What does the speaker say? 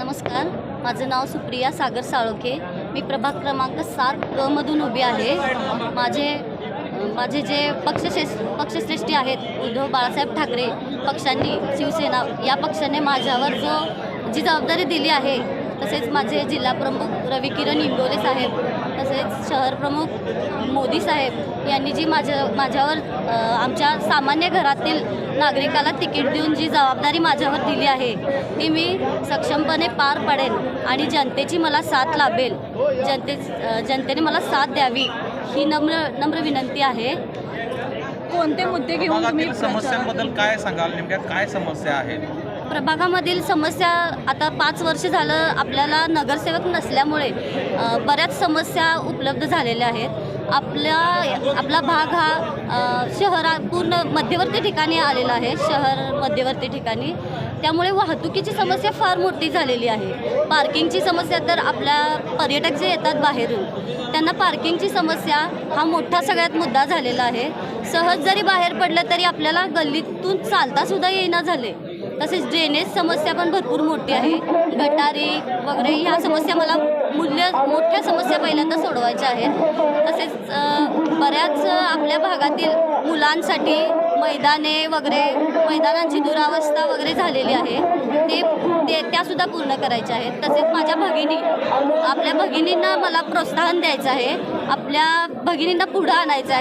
नमस्कार, माझं नाव सुप्रिया सागर साळोखे. मी प्रभाग क्रमांक 7 क मधून उभी आहे. माझे जे पक्षश्रेष्ठी आहेत उद्धव बाळासाहेब ठाकरे पक्षांनी, शिवसेना या पक्षाने माझ्यावर जी जबाबदारी दिली आहे, तसेच माझे जिल्हा प्रमुख रविकिरण इंगोले साहेब, तसेच शहर प्रमुख मोदी साहेब यांनी जी माझ्यावर आमच्या सामान्य घरातील नागरिकाला तिकीट देऊन जी जबाबदारी माझ्यावर दिली आहे ती मी सक्षमपणे पार पाडेन आणि जनतेची मला साथ लाभेल. जनतेने मला साथ द्यावी ही नम्र विनंती आहे. कोणते मुद्दे घेऊन तुम्ही समस्यांबद्दल काय सांगाल? नेमक्या काय समस्या आहेत? प्रभागामधील समस्या, आता 5 वर्ष झालं आपल्याला नगरसेवक नसल्यामुळे बऱ्याच समस्या उपलब्ध झालेल्या आहेत. आपला भाग हा पूर्ण मध्यवर्ती ठिकाणी आलेला आहे, शहर मध्यवर्ती ठिकाणी. त्यामुळे वाहतुकीची समस्या फार मोठी झालेली आहे. पार्किंगची समस्या, तर आपल्या पर्यटक जे येतात बाहेरून त्यांना पार्किंगची समस्या हा मोठा सगळ्यात मुद्दा झालेला आहे. सहज जरी बाहेर पडलं तरी आपल्याला गल्लीतून चालतासुद्धा येईना झाले. तसेच ड्रेनेज समस्या पण भरपूर मोठी आहे. गटारी वगैरे ह्या समस्या मला मोठ्या समस्या पहिल्यांदा सोडवायच्या आहेत. तसेच बऱ्याच आपल्या भागातील मुलांसाठी मैदानांची दुरावस्था वगैरे झालेली आहे, त्यासुद्धा पूर्ण करायच्या आहेत. तसेच आपल्या भगिनींना मला प्रोत्साहन द्यायचं आहे, आपल्या भगिनींना पुढं आणायचं आहे.